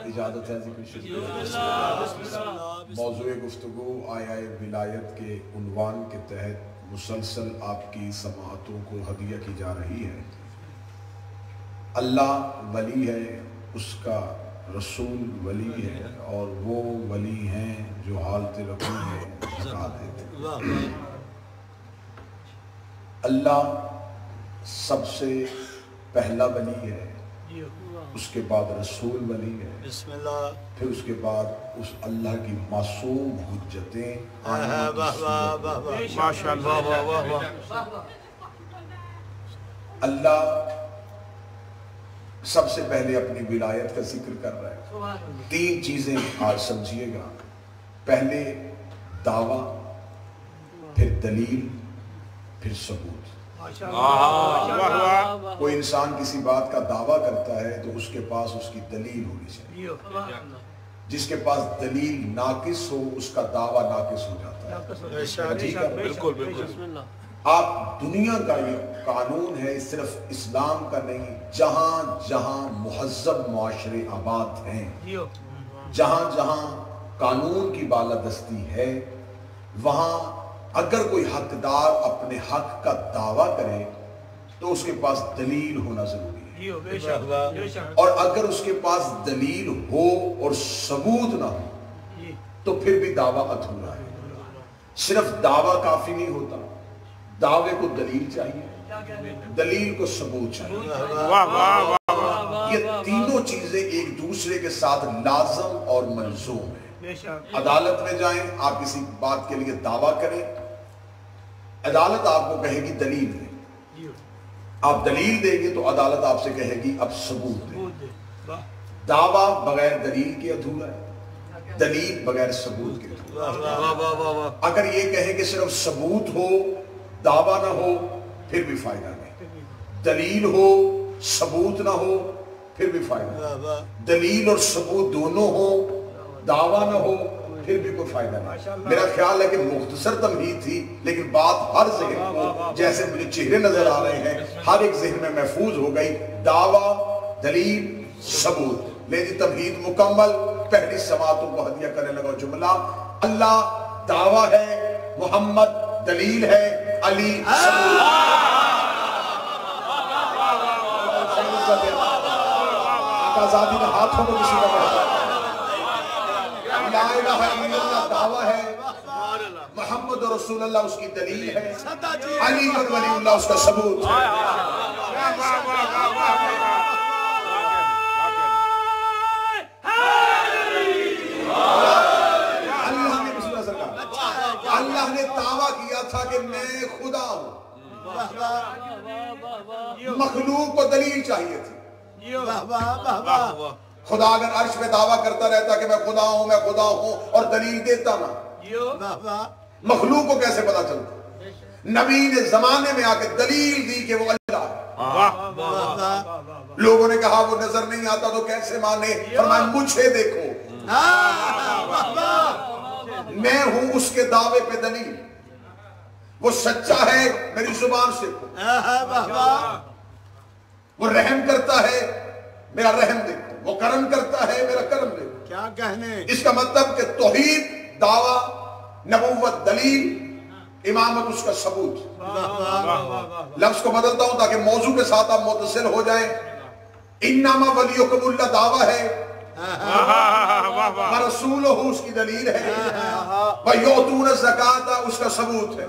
اجازت ہے ذکر شریف؟ موضوع گفتگو آیا ولایت کے عنوان کے تحت مسلسل آپ کی سماعتوں کو ہدیہ کی جا رہی ہے۔ اللہ ولی ہے، اس کا رسول ولی ہے، اور وہ ولی ہیں جو حالت رکوع میں جھکا دیتے ہیں۔ اللہ سب سے پہلا ولی ہے، اس کے بعد رسول ولی ہے، بسم اللہ، پھر اس کے بعد اس اللہ کی معصوم حجتیں اللہ سب سے پہلے اپنی ولایت کا ذکر کر رہا ہے۔ تین چیزیں آج سمجھیے گا، پہلے دعویٰ، پھر دلیل، پھر ثبوت۔ کوئی انسان کسی بات کا دعویٰ کرتا ہے تو اس کے پاس اس کی دلیل ہونی چاہیے۔ جس کے پاس دلیل ناقص ہو اس کا دعویٰ ناقص ہو جاتا ہے۔ بالکل بالکل۔ آپ دنیا کا یہ قانون ہے، صرف اسلام کا نہیں، جہاں جہاں مہذب معاشرے آباد ہیں، جہاں جہاں قانون کی بالادستی ہے، وہاں اگر کوئی حقدار اپنے حق کا دعویٰ کرے تو اس کے پاس دلیل ہونا ضروری ہے، اور اگر اس کے پاس دلیل ہو اور ثبوت نہ ہو تو پھر بھی دعویٰ ادھورا ہے۔ صرف دعویٰ کافی نہیں ہوتا، دعوے کو دلیل چاہیے، دلیل کو ثبوت چاہیے۔ یہ تینوں چیزیں ایک دوسرے کے ساتھ لازم اور ملزوم ہیں۔ عدالت میں جائیں، آپ کسی بات کے لیے دعویٰ کریں، عدالت آپ کو کہے گی دلیل دیں، آپ دلیل دیں گے تو عدالت آپ سے کہے گی اب ثبوت دیں۔ دعویٰ بغیر دلیل کے ادھورا ہے، دلیل بغیر ثبوت کے ادھورا ہے۔ اگر یہ کہیں کہ صرف ثبوت ہو دعویٰ نہ ہو پھر بھی فائدہ نہیں، دلیل ہو ثبوت نہ ہو پھر بھی فائدہ نہیں، دلیل اور ثبوت دونوں ہو دعویٰ نہ ہو پھر بھی کوئی فائدہ نہیں۔ میرا خیال ہے کہ مختصر تمہید تھی، لیکن بات ہر ذہن کو، جیسے مجھے چہرے نظر آ رہے ہیں، ہر ایک ذہن میں محفوظ ہو گئی۔ دعویٰ، دلیل، ثبوت۔ لے جی تمہید مکمل۔ پہلی سماعتوں کو ہدیہ کرنے لگا جملہ، اللہ دعویٰ ہے، محمد دلیل ہے، علی ثبوت۔ آزادی کا ہاتھوں کو کسی کا بڑھتا ہے۔ لا الہ الا اللہ دعویٰ ہے، محمد رسول اللہ اس کی دلیل ہے، علی ولی اللہ اس کا ثبوت ہے۔ اللہ نے دعویٰ کیا تھا کہ میں خدا ہوں، مخلوق کو دلیل چاہیے تھی۔ خدا اگر عرش میں دعویٰ کرتا رہتا کہ میں خدا ہوں اور دلیل دیتا نا، مخلوق کو کیسے پتا چلتا؟ نبی نے زمانے میں آ کے دلیل دی کہ وہ اللہ ہے۔ لوگوں نے کہا وہ نظر نہیں آتا تو کیسے مانے؟ فرمایا مجھے دیکھو، میں ہوں اس کے دعوے پہ دلیل، وہ سچا ہے میری زبان سے، وہ رحم کرتا ہے میرا رحم دیکھو، وہ کرم کرتا ہے میرا کرم دیکھو۔ کیا کہنے؟ اس کا مطلب کہ توحید دعویٰ، نبوت دلیل، امامت اس کا ثبوت۔ لفظ کو بدلتا ہوں تاکہ موضوع کے ساتھ آپ متصل ہو جائیں۔ انما ولیکم اللہ دعویٰ ہے، ورسولہ اس کی دلیل ہے، ویؤتون الزکاۃ اس کا ثبوت ہے۔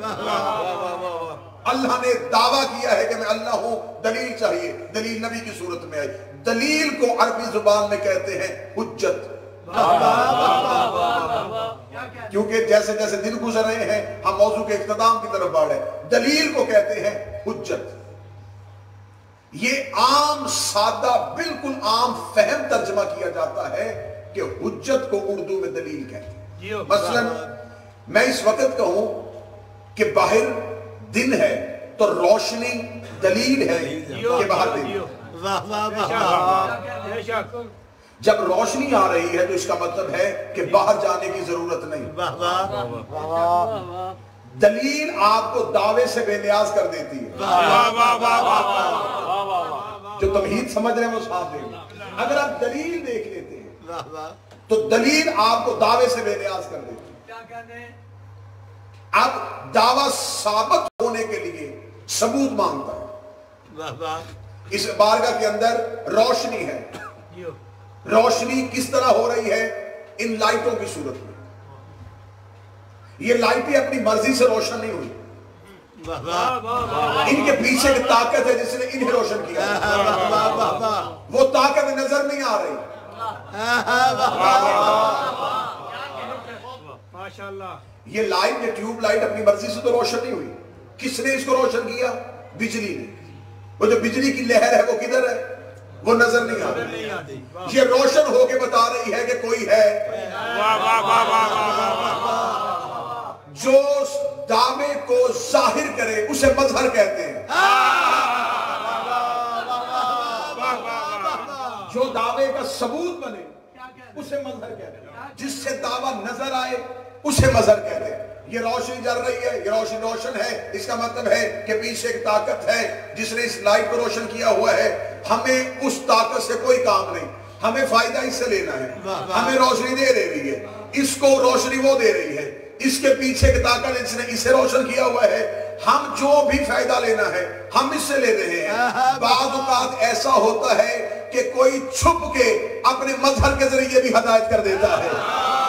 اللہ نے دعویٰ کیا ہے کہ میں اللہ ہوں، دلیل چاہیے، دلیل نبی کی صورت میں آئی۔ دلیل کو عربی زبان میں کہتے ہیں حجت، کیونکہ جیسے جیسے دن گزر رہے ہیں ہم موضوع کے اختتام کی طرف بڑھ رہے ہیں۔ دلیل کو کہتے ہیں حجت۔ یہ عام سادہ بالکل عام فہم ترجمہ کیا جاتا ہے کہ حجت کو اردو میں دلیل کہتے ہیں۔ مثلا میں اس وقت کہوں کہ باہر دن ہے تو روشنی دلیل ہے کہ باہر دن ہے۔ جب روشنی آ رہی ہے تو اس کا مطلب ہے کہ باہر جانے کی ضرورت نہیں۔ دلیل آپ کو دعوے سے بے نیاز کر دیتی ہے۔ جو تمہید سمجھ رہے ہیں وہ صاف دیکھ، اگر آپ دلیل دیکھ لیتے ہیں تو دلیل آپ کو دعوے سے بے نیاز کر دیتی ہے۔ اب دعویٰ ثابت ہونے کے لیے ثبوت مانگتا ہے۔ اس بارگاہ کے اندر روشنی ہے، روشنی کس طرح ہو رہی ہے؟ ان لائٹوں کی صورت میں۔ یہ لائٹیں اپنی مرضی سے روشن نہیں ہوئی، ان کے پیچھے ایک طاقت ہے جس نے انہیں روشن کیا، وہ طاقت نظر نہیں آ رہی۔ یہ لائٹ، یہ ٹیوب لائٹ اپنی مرضی سے تو روشن نہیں ہوئی، کس نے اس کو روشن کیا؟ بجلی نے۔ وہ جو بجلی کی لہر ہے وہ کدھر ہے؟ وہ نظر نہیں آ رہی، یہ روشن ہو کے بتا رہی ہے کہ کوئی ہے۔ جو دعوے کو ظاہر کرے اسے مظہر کہتے ہیں۔ جو دعوے کا ثبوت بنے اسے مظہر کہتے ہیں، جس سے دعویٰ نظر آئے اسے مظہر کہتے ہیں۔ یہ روشنی جل رہی ہے، یہ روشنی روشن ہے، اس کا مطلب ہے کہ پیچھے ایک طاقت ہے جس نے اس لائٹ کو روشن کیا ہوا ہے۔ ہمیں اس طاقت سے کوئی کام نہیں، ہمیں فائدہ اس سے لینا ہے۔ ہمیں روشنی دے رہی ہے، اس کو روشنی وہ دے رہی ہے، اس کے پیچھے کی طاقت جس نے اسے روشن کیا ہوا ہے۔ ہم جو بھی فائدہ لینا ہے ہم اس سے لے رہے ہیں۔ بعض اوقات ایسا ہوتا ہے کہ کوئی چھپ کے اپنے مظہر کے ذریعے بھی ہدایت کر دیتا ہے،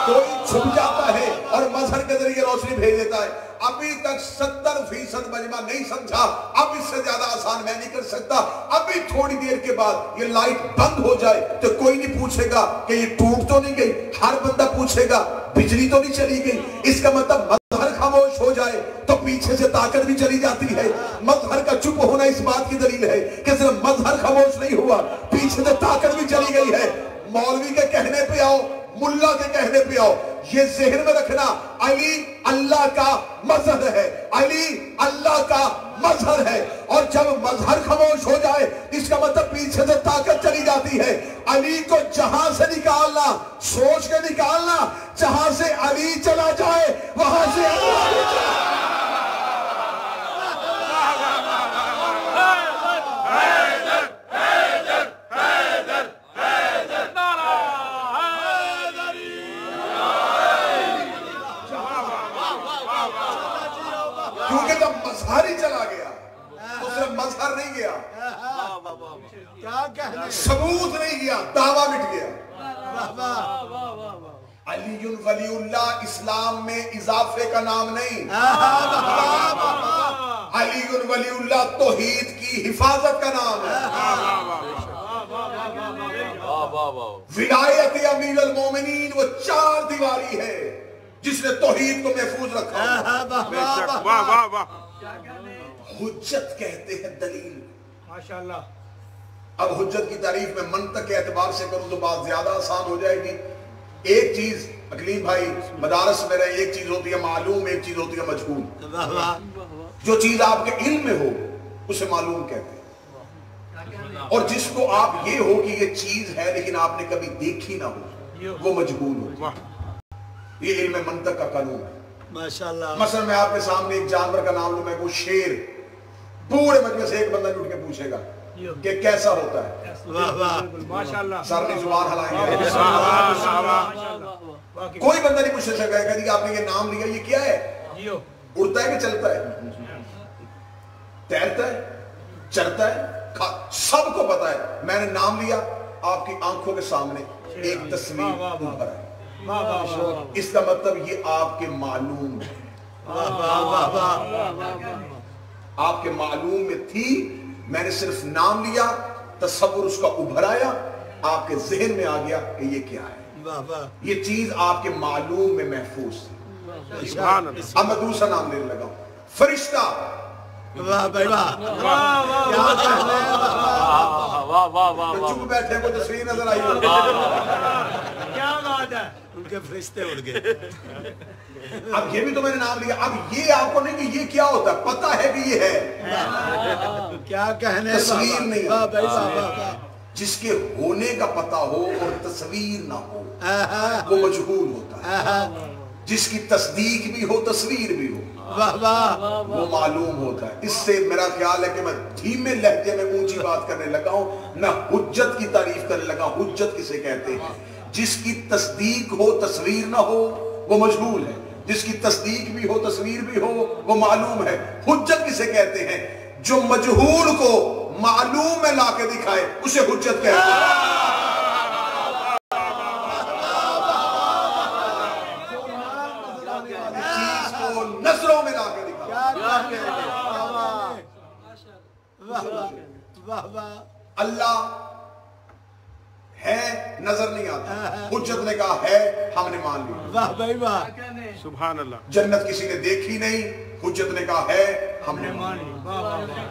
کوئی چھپ جاتا ہے اور مظہر کے ذریعے روشنی بھیج دیتا ہے۔ ابھی تک 70% مجمع نہیں سمجھا، اب اس سے زیادہ آسان میں نہیں کر سکتا۔ ابھی تھوڑی دیر کے بعد یہ لائٹ بند ہو جائے تو کوئی نہیں پوچھے گا کہ یہ ٹوٹ تو نہیں گئی، ہر بندہ پوچھے گا بجلی تو نہیں چلی گئی۔ اس کا مطلب مظہر خاموش ہو جائے تو پیچھے سے طاقت بھی چلی جاتی ہے۔ مظہر کا چپ ہونا اس بات کی دلیل ہے کہ صرف مظہر خاموش نہیں ہوا، پیچھے سے طاقت بھی چلی گئی ہے۔ مولوی کے کہنے پہ آؤ، ملا کے کہنے پہ آؤ، یہ ذہن میں رکھنا، علی اللہ کا مظہر ہے، علی اللہ کا مظہر ہے۔ اور جب مظہر خاموش ہو جائے اس کا مطلب پیچھے سے طاقت چلی جاتی ہے۔ علی کو جہاں سے نکالنا، سوچ کے نکالنا، جہاں سے علی چلا جائے وہاں سے اللہ بھی چلا جائے۔ کیونکہ جب مظہر ہی چلا گیا تو صرف مظہر نہیں گیا، ثبوت نہیں گیا، دعویٰ مٹ گیا۔ علی ولی اللہ اسلام میں اضافے کا نام نہیں، علی ولی اللہ توحید کی حفاظت کا نام ہے۔ ولایت امیر المومنین وہ چار دیواری ہے جس نے توحید کو محفوظ رکھا۔ حجت کہتے ہیں دلیل۔ ماشاءاللہ۔ اب حجت کی تعریف میں منطق کے اعتبار سے کروں تو بات زیادہ آسان ہو جائے گی۔ ایک چیز اکلیم بھائی مدارس میں رہے، ایک چیز ہوتی ہے معلوم، ایک چیز ہوتی ہے مجہول۔ جو چیز آپ کے علم میں ہو اسے معلوم کہتے ہیں، اور جس کو آپ یہ ہو کہ یہ چیز ہے لیکن آپ نے کبھی دیکھی نہ ہو وہ مجہول ہو۔ یہ علم منطق کا قانون ہے۔ ماشاءاللہ۔ مثلا میں آپ کے سامنے ایک جانور کا نام لوں، میں وہ شیر، پورے مجمع سے ایک بندہ اٹھ کے پوچھے گا کہ کیسا ہوتا ہے، سر نے زبان ہلائیں گے، کوئی بندہ نہیں پوچھ سکتا ہے کہ آپ نے یہ نام لیا، یہ کیا ہے، اڑتا ہے کہ چلتا ہے، تیرتا ہے، چڑھتا ہے، سب کو پتا ہے۔ میں نے نام لیا، آپ کی آنکھوں کے سامنے ایک تصویر ابھر ہے، اس کا مطلب یہ آپ کے معلوم ہے، آپ کے معلوم میں تھی، میں نے صرف نام لیا، تصور اس کا ابھر آیا، آپ کے ذہن میں آ گیا کہ یہ کیا ہے، یہ چیز آپ کے معلوم میں محفوظ تھی۔ اب میں دوسرا نام لینے لگا ہوں، فرشتہ۔ چپ بیٹھے کو تصویر نظر آئی ہو، کیا بات ہے، ان کے فرشتے اڑ گئے۔ اب یہ بھی تو میں نے نام لیا، اب یہ آپ کو نہیں کہ یہ کیا ہوتا ہے، پتہ ہے کہ یہ ہے، کیا کہنے، تصویر نہیں۔ جس کے ہونے کا پتہ ہو اور تصویر نہ ہو وہ مجہول ہوتا ہے، جس کی تصدیق بھی ہو تصویر بھی ہو وہ معلوم ہوتا ہے۔ اس سے میرا خیال ہے کہ میں دھیمے لہجے میں اونچی بات کرنے لگا ہوں، میں حجت کی تعریف کرنے لگا ہوں۔ حجت کسے کہتے ہیں؟ جس کی تصدیق ہو تصویر نہ ہو وہ مجہول ہے، جس کی تصدیق بھی ہو تصویر بھی ہو وہ معلوم ہے۔ حجت کسے کہتے ہیں؟ جو مجہول کو معلوم میں لا کے دکھائے اسے حجت کہتے ہیں۔ چیز کو نظروں میں لا کے دکھائے۔ اللہ ہے نظر نہیں آتا، حجت نے کہا ہے، ہم نے مان لیا۔ واہ بھائی واہ، سبحان اللہ۔ جنت کسی نے دیکھی نہیں، حجت نے کہا ہے، ہم نے مان لیا۔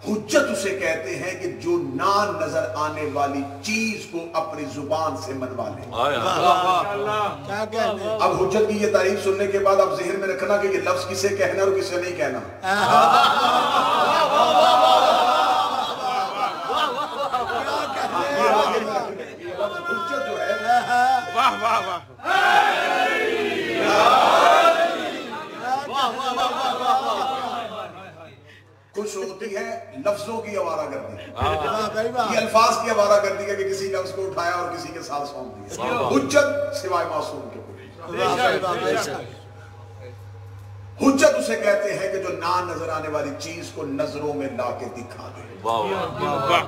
حجت اسے کہتے ہیں کہ جو نہ نظر آنے والی چیز کو اپنی زبان سے منوا لے۔ اب حجت کی یہ تعریف سننے کے بعد آپ ذہن میں رکھنا کہ یہ لفظ کسے کہنا اور کسے نہیں کہنا۔ حجت جو ہے واہ واہ واہ، کچھ ہوتی ہے لفظوں کی آوارہ گردی، یہ الفاظ کی آوارہ گردی ہے کہ کسی لفظ کو اٹھایا اور کسی کے ساتھ سونپ دیا۔ حجت سوائے معصوم کے کوئی۔ حجت اسے کہتے ہیں کہ جو نہ نظر آنے والی چیز کو نظروں میں لا کے دکھا دے،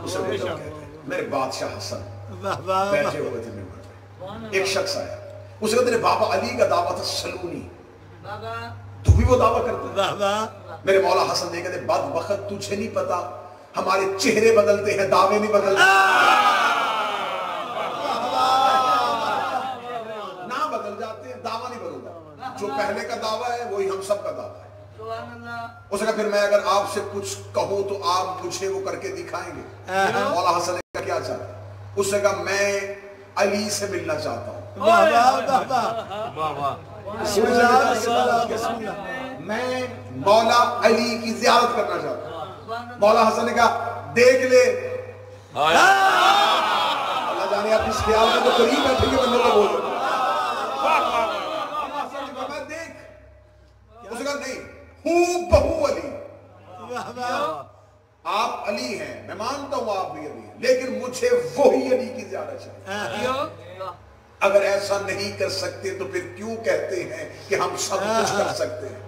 اسے حجت کہتے ہیں۔ میرے بادشاہ حسن بیٹھے ہوئے تھے ممبر پہ، ایک شخص آیا، اسے کہتے ہیں بابا علی کا دعویٰ تھا سلونی، تو بھی وہ دعویٰ کرتا۔ میرے مولا حسن نے کہتے بدبخت تجھے نہیں پتا ہمارے چہرے بدلتے ہیں دعوے نہیں بدلتے۔ نہ بدل جاتے ہیں دعویٰ نہیں بدلتا، جو پہلے کا دعویٰ ہے وہی ہم سب کا دعویٰ ہے۔ اس نے کہا پھر میں اگر آپ سے کچھ کہوں تو آپ مجھے وہ کر کے دکھائیں گے؟ مولا حسن نے کہا کیا چاہتا ہے؟ اس نے کہا میں علی سے ملنا چاہتا ہوں، میں مولا علی کی زیارت کرنا چاہتا ہوں۔ مولا حسن نے کہا دیکھ لے، اللہ جانے آپ اس خیال میں تو قریب بیٹھے گے بندے کو بولو۔ میں دیکھ، اس نے کہا نہیں ہوں بہو علی، آپ علی ہیں، میں مانتا ہوں آپ بھی علی ہیں، لیکن مجھے وہی علی کی زیارت چاہیے۔ اگر ایسا نہیں کر سکتے تو پھر کیوں کہتے ہیں کہ ہم سب کچھ کر سکتے ہیں؟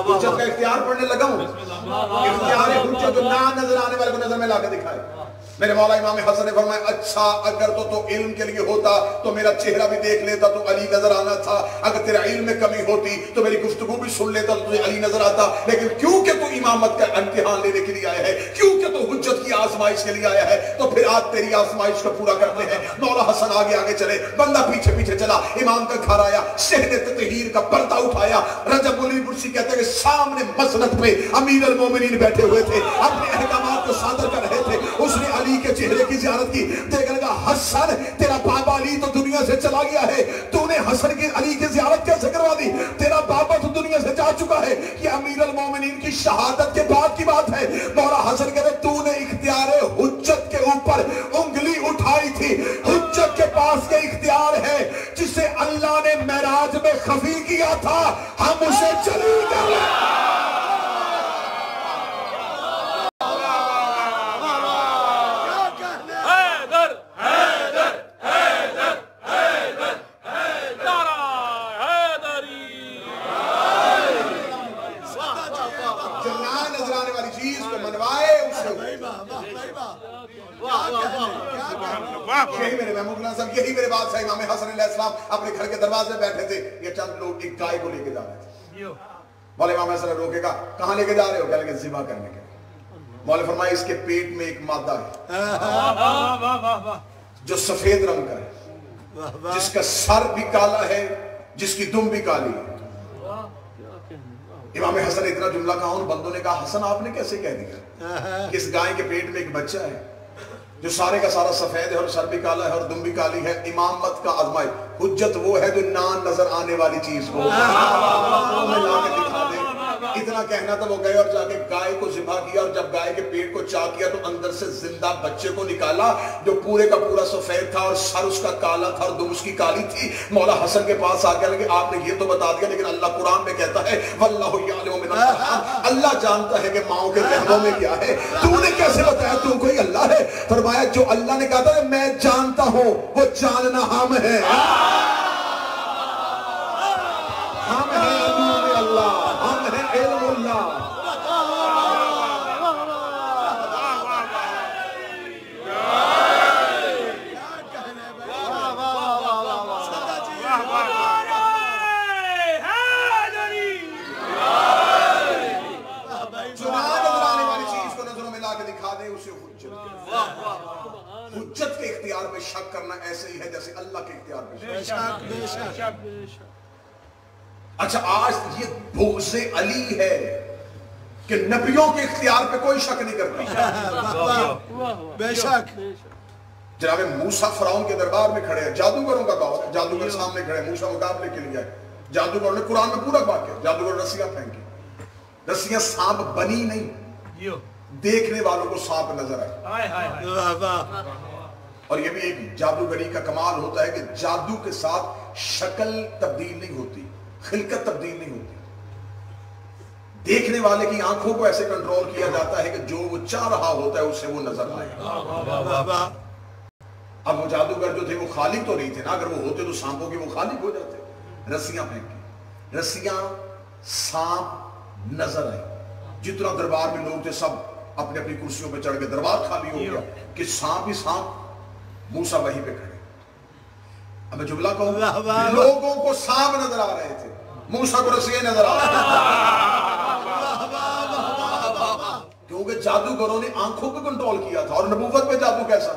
حجت کا اختیار پڑھنے لگا ہوں، اختیار حجت جو نہ نظر آنے والے کو نظر میں لا کے دکھائے۔ میرے مولا امام حسن نے فرمایا اچھا اگر تو علم کے لیے ہوتا تو میرا چہرہ بھی دیکھ لیتا تو علی نظر آنا تھا، اگر تیرا علم میں کمی ہوتی تو میری گفتگو بھی سن لیتا تو تجھے علی نظر آتا، لیکن کیونکہ تو امامت کا امتحان لینے کے لیے آیا ہے، کیونکہ تو حجت کی آزمائش کے لیے آیا ہے، تو پھر آج تیری آزمائش کو پورا کرتے ہیں۔ مولا حسن آگے آگے چلے، بندہ پیچھے پیچھے چلا، امام کا گھر آیا، صحن تطہیر کا پردہ اٹھایا، رجب مولوی مرسی کہتے ہیں کہ سامنے مسند پہ امیر المومنین بیٹھے ہوئے تھے، اپنے احکامات کو صادر کر رہے تھے۔ اس نے علی کے چہرے کی زیارت کی، دیکھنے لگا حسن تیرا بابا علی تو دنیا سے چلا گیا ہے، تو نے حسن کی علی کی زیارت کیسے کروا دی؟ تیرا بابا تو دنیا سے جا چکا ہے، یہ امیر المومنین کی شہادت کے بعد کی بات ہے۔ مولا حسن کہتے تو نے اختیار حجت کے اوپر انگلی اٹھائی تھی، حجت کے پاس یہ اختیار ہے جسے اللہ نے معراج میں خفی کیا تھا، ہم اسے چلی کر لیں۔ یہی میرے محمود اللہ صاحب، یہی میرے بادشاہ امام حسن علیہ السلام اپنے گھر کے دروازے میں بیٹھے تھے، یہ چند لوگ ایک گائے کو لے کے جا رہے تھے۔ مولا امام حسن نے روکے گا کہاں لے کے جا رہے ہو؟ کہنے لگے ذبح کرنے کے۔ مولا فرمایا اس کے پیٹ میں ایک مادہ ہے جو سفید رنگ کا ہے، جس کا سر بھی کالا ہے، جس کی دم بھی کالی ہے۔ امام حسن نے اتنا جملہ کہا، ان بندوں نے کہا حسن آپ نے کیسے کہہ دیا کہ اس گائے کے پیٹ میں ایک بچہ ہے جو سارے کا سارا سفید ہے اور سر بھی کالا ہے اور دم بھی کالی ہے؟ امامت کا آزمائش، حجت وہ ہے جو نہ نظر آنے والی چیز کو لا کے دکھا دے۔ اتنا کہنا تھا وہ گئے اور جا کے گائے کو ذبح کیا اور جب گائے کے پیٹ کو چاک کیا تو اندر سے زندہ بچے کو نکالا جو پورے کا پورا سفید تھا اور سر اس کا کالا تھا اور دم اس کی کالی تھی. مولا حسن کے پاس آ گیا کہ آپ نے یہ تو بتا دیا لیکن اللہ قرآن میں کہتا ہے واللہ یعلم من الارحام, اللہ جانتا ہے کہ ماؤں کے رحموں میں کیا ہے, تو نے کیسے بتایا تو کوئی اللہ ہے؟ فرمایا جو اللہ نے کہا تھا میں جانتا ہوں وہ جاننا ہم ہے, ہم ہیں نور اللہ, ہم ہیں علم اللہ. حجت کے اختیار میں شک کرنا ایسے ہی ہے جیسے اللہ کے اختیار میں شک. اچھا آج یہ بغض علی ہے کہ نبیوں کے اختیار پہ کوئی شک نہیں کرتا. بے شک جناب موسیٰ فرعون کے دربار میں کھڑے ہیں, جادوگروں کا دور ہے, جادوگر سامنے کھڑے ہیں, موسیٰ مقابلے کے لیے ہے. جادوگروں نے قرآن میں پورا بات کیا, جادوگر رسیاں پھینکی, رسیاں سانپ بنی نہیں, دیکھنے والوں کو سانپ نظر آئے. اور یہ بھی ایک جادوگری کا کمال ہوتا ہے کہ جادو کے ساتھ شکل تبدیل نہیں ہوتی, خلقت تبدیل نہیں ہوتی. دیکھنے والے کی آنکھوں کو ایسے کنٹرول کیا جاتا ہے کہ جو وہ چاہ رہا ہوتا ہے اسے وہ نظر آئے. اب وہ جادوگر جو تھے وہ خالق تو نہیں تھے نا, اگر وہ ہوتے تو سانپوں کے وہ خالق ہو جاتے. رسیاں پھینکی, رسیاں سانپ نظر آئے. جتنا دربار میں لوگ تھے سب اپنے اپنی کرسیوں پہ چڑھ کے دربار خالی ہو گیا کہ سانپ ہی سانپ. موسیٰ وہیں پہ کھڑے. اب میں جملہ کہوں, لوگوں کو سانپ نظر آ رہے تھے, موسیٰ کو رسیاں نظر آ رہے تھے, کیونکہ جادوگروں نے آنکھوں پہ کنٹرول کیا تھا. اور نبوت پہ جادو کیسا؟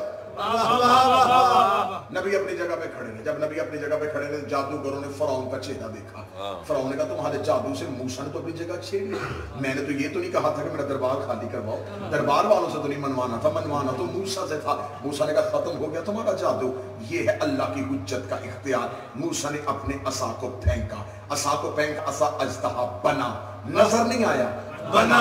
نبی اپنی جگہ پہ کھڑے ہیں. جب نبی اپنی جگہ پہ کھڑے ہیں جادوگروں نے فرعون کا چہرہ دیکھا. فرعون نے کہا تمہارے جادو سے موسیٰ نے تو اپنی جگہ چھیڑ لی, میں نے تو یہ تو نہیں کہا تھا کہ میرا دربار خالی کرواؤ, دربار والوں سے تو نہیں منوانا تھا, منوانا تو موسیٰ سے تھا. موسیٰ نے کہا ختم ہو گیا تمہارا جادو. یہ ہے اللہ کی حجت کا اختیار. موسیٰ نے اپنے عصا کو پھینکا, عصا کو پھینکا, عصا اژدہا بنا, نظر نہیں آیا, بنا,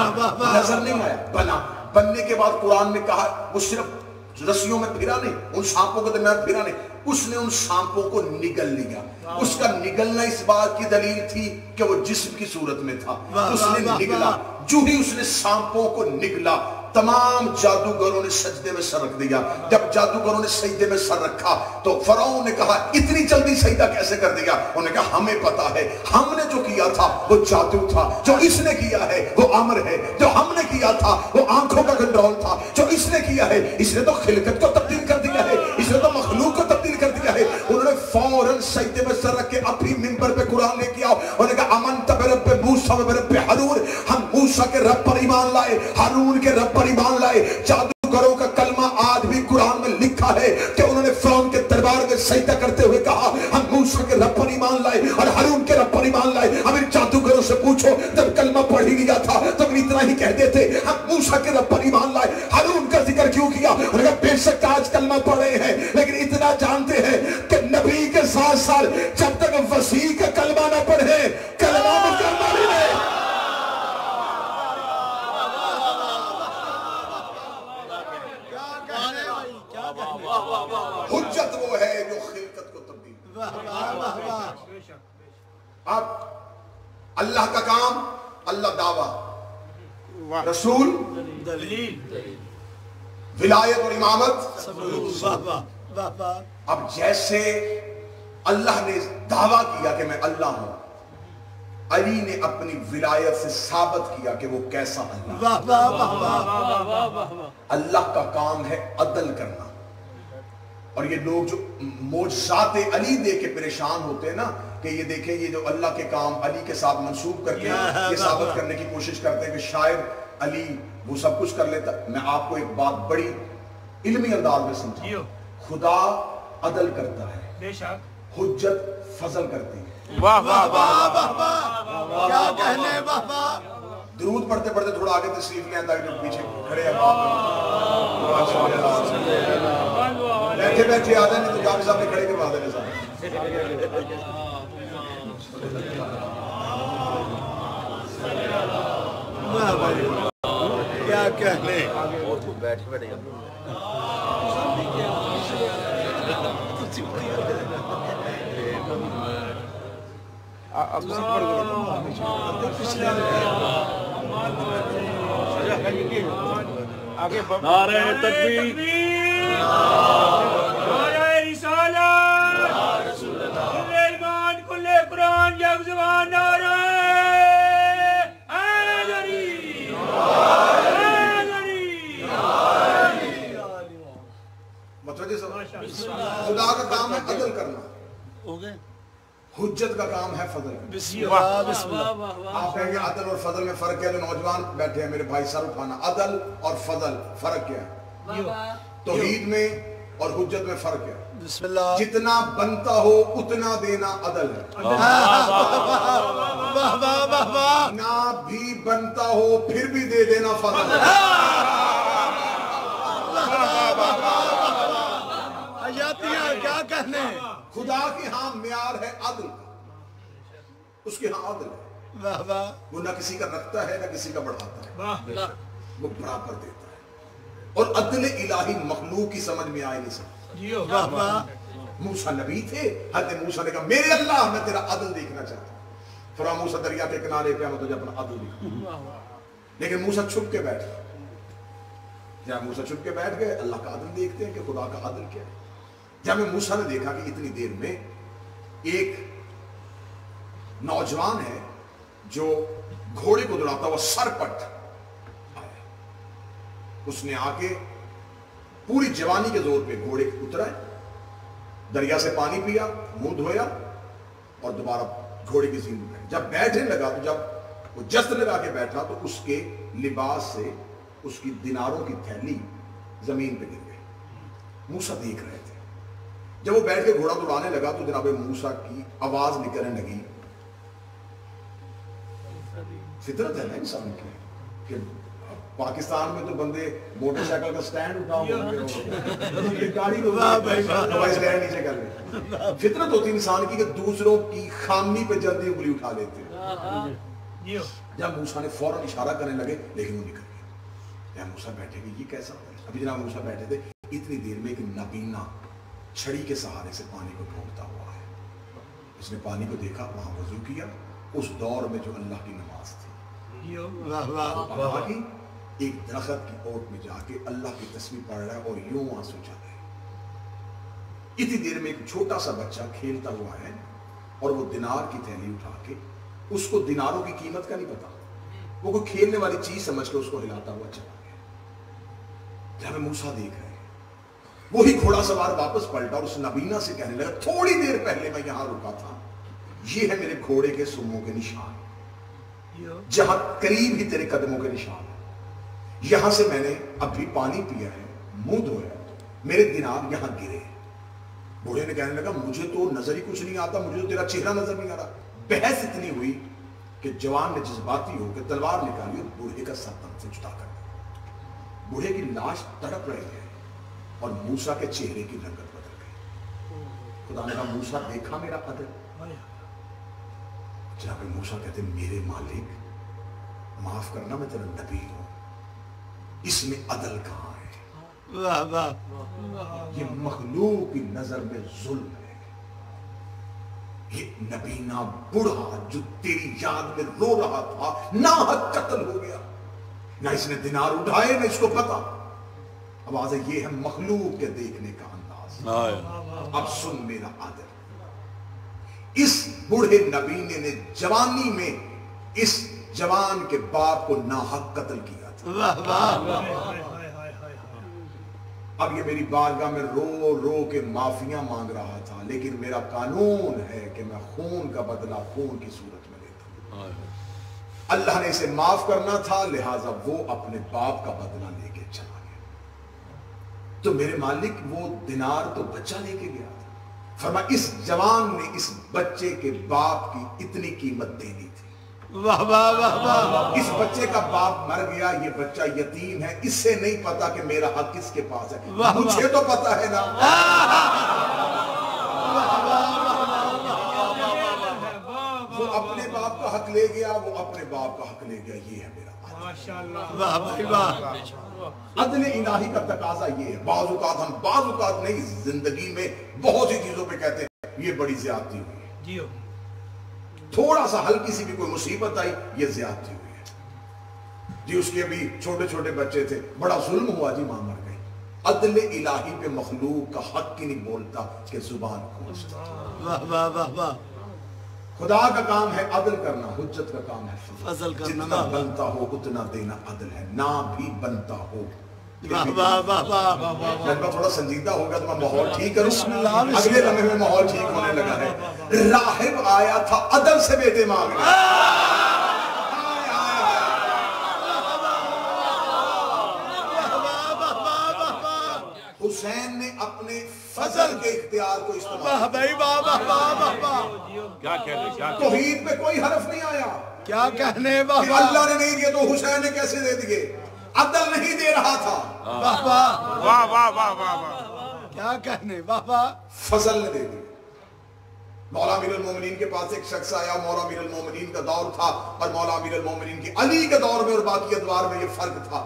نظر نہیں آیا, بنا. بننے کے بعد قرآن نے کہا وہ صرف رسیوں میں پھرا نہیں, ان سانپوں کے درمیان پھرا نہیں, اس نے ان سانپوں کو نگل لیا. اس کا نگلنا اس بات کی دلیل تھی کہ وہ جسم کی صورت میں تھا. اس نے نگلا, جو ہی اس نے سانپوں کو نگلا تمام جادوگروں نے سجدے میں سر رکھ دیا. جب جادوگروں نے سجدے میں سر رکھا تو فرعون نے کہا اتنی جلدی سجدہ کیسے کر دیا؟ انہوں نے کہا ہمیں پتا ہے, ہم نے جو کیا تھا وہ جادو تھا, جو اس نے کیا ہے وہ امر ہے, جو ہم نے کیا تھا وہ آنکھوں کا کنٹرول تھا, جو اس نے کیا ہے اس نے تو خلقت کو تبدیل کر دیا ہے, اس نے تو مخلوق کو تبدیل کر دیا ہے. انہوں نے فوراً سجدے میں سر رکھ کے اپنی منبر پہ قرآن لے کے آؤ. انہوں نے کہا آمنت برب موسیٰ و برب ہارون, ہم موسیٰ کے رب پر ایمان لائے, ہارون کے رب پر ایمان لائے. جادوگروں کا کلمہ آج بھی قرآن میں لکھا ہے کہ انہوں نے فرعون کے دربار میں سجدہ کرتے ہوئے کہا ہم موسیٰ کے رب پر ایمان لائے اور ہارون کے رب پر ایمان لائے. اب ان جادوگروں سے پوچھو جب کلمہ پڑھ ہی لیا تھا تو اتنا ہی کہہ دیتے ہم موسیٰ کے رب پر ایمان لائے, ہارون کا ذکر کیوں کیا؟ انہوں نے کہا بے شک آج کلمہ پڑھے ہیں لیکن اتنا جانتے ہیں کہ نبی کے ساتھ ساتھ جب تک وسیع کا کلمہ نہ پڑھے کلمہ مکمل ہی نہیں. حجت وہ ہے جو خلقت کو تبدیل. اب اللہ کا کام, اللہ دعویٰ, رسول دلیل, ولایت اور امامت. اب جیسے اللہ نے دعویٰ کیا کہ میں اللہ ہوں, علی نے اپنی ولایت سے ثابت کیا کہ وہ کیسا اللہ. اللہ کا کام ہے عدل کرنا. اور یہ لوگ جو معجزات علی دے کے پریشان ہوتے ہیں نا کہ یہ دیکھیں یہ جو اللہ کے کام علی کے ساتھ منسوب کر کے یہ ثابت کرنے کی کوشش کرتے ہیں کہ شاید علی وہ سب کچھ کر لیتا. میں آپ کو ایک بات بڑی علمی انداز میں سمجھاؤں. خدا عدل کرتا ہے, حجت فضل کرتی ہے. واہ واہ واہ, کیا کہنے, واہ واہ. درود پڑھتے پڑھتے تھوڑا آگے تشریف لے آتا ہے جو پیچھے کھڑے ہیں بیٹھے بیٹھے آ جائیں, نہیں تو جاوید صاحب نے کھڑے کروا دینے صاحب. واہ بھائی کیا کہنے بیٹھ پڑے نعرہ تکبیر، نعرہ رسالت، کل ایمان کل قرآن یک زبان، نعرہ حیدری، حیدری۔ متوجہ سب خدا کا کام ہے عدل کرنا، حجت کا کام ہے فضل کرنا۔ آپ کہیں گے عدل اور فضل میں فرق ہے؟ جو نوجوان بیٹھے ہیں میرے بھائی سر اٹھانا، عدل اور فضل فرق کیا ہے؟ توحید میں اور حجت میں فرق ہے۔ بسم اللہ۔ جتنا بنتا ہو اتنا دینا عدل ہے، نہ بھی بنتا ہو پھر بھی دے دینا فضل ہے۔ کیا کہنے خدا کے ہاں معیار ہے عدل کا، اس کے ہاں عدل ہے، وہ نہ کسی کا رکھتا ہے نہ کسی کا بڑھاتا ہے، وہ برابر دیتا ہے۔ اور عدل الہی مخلوق کی سمجھ میں آئے نہیں سکتا۔ موسیٰ نبی تھے، حضرت موسیٰ نے کہا میرے اللہ میں تیرا عدل دیکھنا چاہتا ہوں۔ فرعون موسیٰ دریا کے کنارے پہ میں تجھے اپنا عدل دکھاؤں، لیکن موسیٰ چھپ کے بیٹھ گیا۔ جب موسیٰ چھپ کے بیٹھ گئے، اللہ کا عدل دیکھتے ہیں کہ خدا کا عدل کیا ہے۔ جب موسیٰ نے دیکھا کہ اتنی دیر میں ایک نوجوان ہے جو گھوڑے کو دوڑاتا ہوا سرپٹ آیا، اس نے آ کے پوری جوانی کے زور پہ گھوڑے اترا، دریا سے پانی پیا، منہ دھویا اور دوبارہ گھوڑے کی زین میں جب بیٹھنے لگا تو جب وہ جست لگا کے بیٹھا تو اس کے لباس سے اس کی دیناروں کی تھیلی زمین پہ گر گئی۔ موسیٰ دیکھ رہے تھے۔ جب وہ بیٹھ کے گھوڑا دوڑانے لگا تو جناب موسیٰ کی آواز نکلنے لگی۔ فطرت ہے نا انسان کی کہ پاکستان میں تو بندے موٹر سائیکل کا سٹینڈ اٹھاؤ گاڑی سٹینڈ نیچے کر لیں۔ فطرت ہوتی انسان کی کہ دوسروں کی خامی پہ جلدی انگلی اٹھا لیتے ہیں۔ جب موسیٰ نے فوراً اشارہ کرنے لگے لیکن وہ نکل گیا۔ جب موسیٰ بیٹھے گئے یہ کیسا ہے؟ ابھی جناب موسیٰ بیٹھے تھے، اتنی دیر میں ایک نبینا چھڑی کے سہارے سے پانی کو ڈھونڈتا ہوا ہے۔ اس نے پانی کو دیکھا، وہاں وضو کیا، اس دور میں جو اللہ کی نماز تھی، ایک درخت کی اوٹ میں جا کے اللہ کی تسبیح پڑھ رہا ہے اور یوں آنسو چل رہے ہیں۔ اتنی دیر میں ایک چھوٹا سا بچہ کھیلتا ہوا ہے اور وہ دینار کی تھیلی اٹھا کے، اس کو دیناروں کی قیمت کا نہیں پتا، وہ کوئی کھیلنے والی چیز سمجھ کے اس کو ہلاتا ہوا چلا گیا۔ جب موسیٰ دیکھ رہے ہیں، وہی گھوڑا سوار واپس پلٹا اور اس نبینا سے کہنے لگا تھوڑی دیر پہلے میں یہاں رکا تھا، یہ ہے میرے گھوڑے کے سموں کے نشان، جہاں قریب ہی تیرے قدموں کے نشان ہے، یہاں سے میں نے ابھی پانی پیا ہے، منہ دھویا، میرے دینار یہاں گرے۔ بوڑھے نے کہنے لگا مجھے تو نظر ہی کچھ نہیں آتا، مجھے تو تیرا چہرہ نظر نہیں آ رہا۔ بحث اتنی ہوئی کہ جوان نے جذباتی ہو کہ تلوار نکالی اور بوڑھے کا سر تن سے جدا کر دیا۔ بوڑھے کی لاش تڑپ رہی ہے اور موسیٰ کے چہرے کی رنگت بدل گئی۔ خدا نے کہا موسیٰ دیکھا میرا عدل؟ جناب موسیٰ کہتے میرے مالک معاف کرنا، میں تیرا نبی ہوں، اس میں عدل کہاں ہے؟ یہ مخلوق کی نظر میں ظلم ہے۔ یہ نبینا بڑھا جو تیری یاد میں رو رہا تھا ناحق قتل ہو گیا، نہ اس نے دینار اٹھائے نہ اس کو پتا۔ آواز ہے یہ ہے مخلوق کے دیکھنے کا انداز۔ اب سن میرا عدل، اس بوڑھے نبینے نے جوانی میں اس جوان کے باپ کو ناحق قتل کیا تھا۔ اب یہ میری بارگاہ میں رو رو کے معافیاں مانگ رہا تھا، لیکن میرا قانون ہے کہ میں خون کا بدلہ خون کی صورت میں لیتا ہوں۔ اللہ نے اسے معاف کرنا تھا، لہٰذا وہ اپنے باپ کا بدلہ لے کے چلا گیا۔ تو میرے مالک وہ دینار تو بچہ لے کے گیا تھا، فرمایا اس جوان نے اس بچے کے باپ کی اتنی قیمت دینی تھی۔ واہ واہ واہ واہ، اس بچے کا باپ مر گیا، یہ بچہ یتیم ہے، اس سے نہیں پتا کہ میرا حق کس کے پاس ہے، مجھے تو پتا ہے نا۔ وہ اپنے باپ کا حق لے گیا وہ اپنے باپ کا حق لے گیا، یہ ہے میرا عدل۔ ماشاءاللہ، واہ بھائی واہ، عدل الہی کا تقاضا یہ ہے۔ بعض اوقات نہیں، زندگی میں بہت سی چیزوں پہ کہتے ہیں یہ بڑی زیادتی ہوئی ہے، جیو تھوڑا سا ہلکی سی بھی کوئی مصیبت آئی یہ زیادتی ہوئی ہے جی۔ اس کے ابھی چھوٹے چھوٹے بچے تھے، بڑا ظلم ہوا جی، ماں مر گئی۔ عدل الہی پہ مخلوق کا حق ہی نہیں بولتا کہ زبان کھولتا۔ واہ واہ واہ واہ، خدا کا کام ہے عدل کرنا، حجت کا کام ہے فضل کرنا۔ جتنا بنتا ہو اتنا دینا عدل ہے، نہ بھی بنتا ہو۔ واہ واہ واہ واہ، جب میں تھوڑا سنجیدہ ہو گیا تو میں ماحول ٹھیک کروں۔ بسم اللہ، بسم اگلے لمحے میں ماحول ٹھیک ہونے لگا ہے۔ راہب آیا تھا عدل سے بیٹے مانگنے، حسین نے اپنے فضل کے اختیار کو استعمال واہ بھائی واہ واہ واہ واہ واہ، کیا کہنے، کیا توحید پہ کوئی حرف نہیں آیا کیا کہنے، واہ کہ واہ اللہ نے نہیں دیے تو حسین نے کیسے دے دیے؟ عدل نہیں دے رہا تھا، واہ واہ، واہ واہ واہ واہ واہ، کیا کہنے، واہ واہ، فضل نے دے دی۔ مولا امیر المومنین کے پاس ایک شخص آیا، مولا امیر المومنین کا دور تھا اور مولا امیر المومنین کی علی کے دور میں اور باقی ادوار میں یہ فرق تھا۔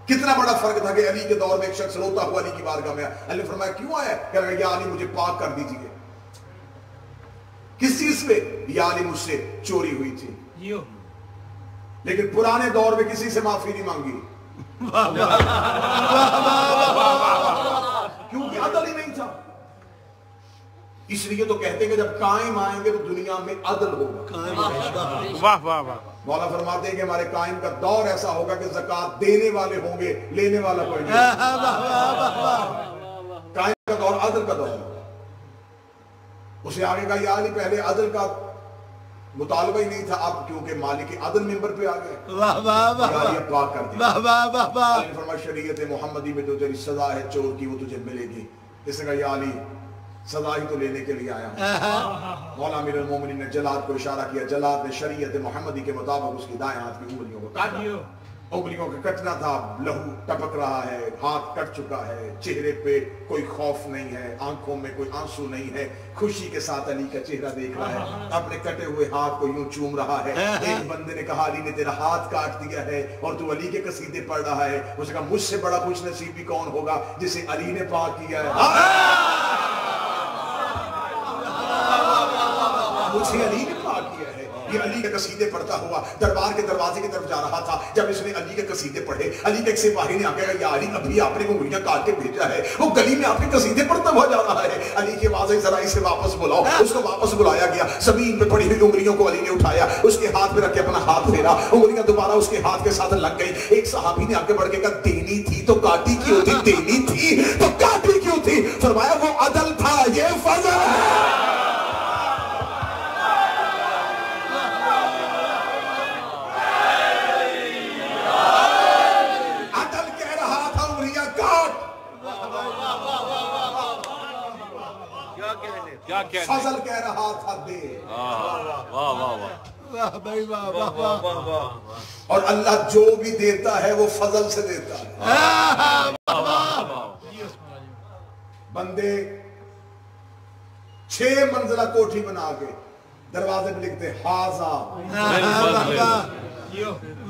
کتنا بڑا فرق تھا کہ علی کے دور میں ایک شخص روتا ہوا علی کی بارگاہ میں آیا، علی نے فرمایا کیوں آیا؟ کہہ رہا یا علی مجھے پاک کر دیجیے۔ کس چیز پہ؟ یا علی مجھ سے چوری ہوئی تھی، جیو لیکن پرانے دور میں کسی سے معافی نہیں مانگی کیونکہ عدل ہی نہیں تھا۔ اس لیے تو کہتے ہیں کہ جب قائم آئیں گے تو دنیا میں عدل ہوگا۔ واہ واہ واہ، مولا فرماتے ہیں کہ ہمارے قائم کا دور ایسا ہوگا کہ زکوٰۃ دینے والے ہوں گے، لینے والا کوئی نہیں۔ قائم کا دور عدل کا دور ہے۔ اسے آگے کا یا علی پہلے عدل کا مطالبہ ہی نہیں تھا، اب کیونکہ مالک عدل منبر پہ آ گئے، واہ واہ واہ یا علی پاک کر دیا۔ واہ واہ واہ واہ، علی فرمایا شریعت محمدی میں جو تیری سزا ہے چور کی وہ تجھے ملے گی۔ اس نے کہا یا علی سزا ہی تو لینے کے لیے آیا ہوں۔ مولا امیر المومنین نے جلاد کو اشارہ کیا، جلاد نے شریعت محمدی کے مطابق اس کی دائیں ہاتھ کی انگلیوں کو کاٹا۔ انگلیوں کا کٹنا تھا، لہو ٹپک رہا ہے، ہاتھ کٹ چکا ہے، چہرے پہ کوئی خوف نہیں ہے، آنکھوں میں کوئی آنسو نہیں ہے، خوشی کے ساتھ علی کا چہرہ دیکھ رہا ہے، اپنے کٹے ہوئے ہاتھ کو یوں چوم رہا ہے۔ ایک بندے نے کہا علی نے تیرا ہاتھ کاٹ دیا ہے اور تو علی کے قصیدے پڑھ رہا ہے۔ اس نے کہا مجھ سے بڑا خوش نصیب بھی کون ہوگا جسے علی نے پاک کیا ہے۔ مجھے علی نے پاک کیا ہے۔ یہ علی کے قصیدے پڑھتا ہوا دربار کے دروازے کی طرف جا رہا تھا، جب اس نے علی کے قصیدے پڑھے، علی کے ایک سپاہی نے آ کے کہا یا علی ابھی آپ نے انگلیاں کاٹ کے بھیجا ہے، وہ گلی میں آپ کے قصیدے پڑھتا ہوا جا رہا ہے۔ علی کی آواز ذرا اسے واپس بلاؤ۔ اس کو واپس بلایا گیا، زمین پہ پڑی ہوئی انگلیوں کو علی نے اٹھایا، اس کے ہاتھ میں رکھ کے اپنا ہاتھ پھیرا، انگلیاں دوبارہ اس کے ہاتھ کے ساتھ لگ گئی۔ ایک صحابی نے آگے بڑھ کے کہا دینی تھی تو کاٹی کیوں تھی؟ دینی تھی تو کاٹی کیوں تھی؟ فرمایا وہ عدل تھا، یہ فضل ہے۔ فضل کہہ رہا تھا دے، واہ واہ واہ، واہ بھائی واہ واہ واہ، اور اللہ جو بھی دیتا ہے وہ فضل سے دیتا ہے۔ بندے 6 منزلہ کوٹھی بنا کے دروازے پہ لکھتے ہاذا،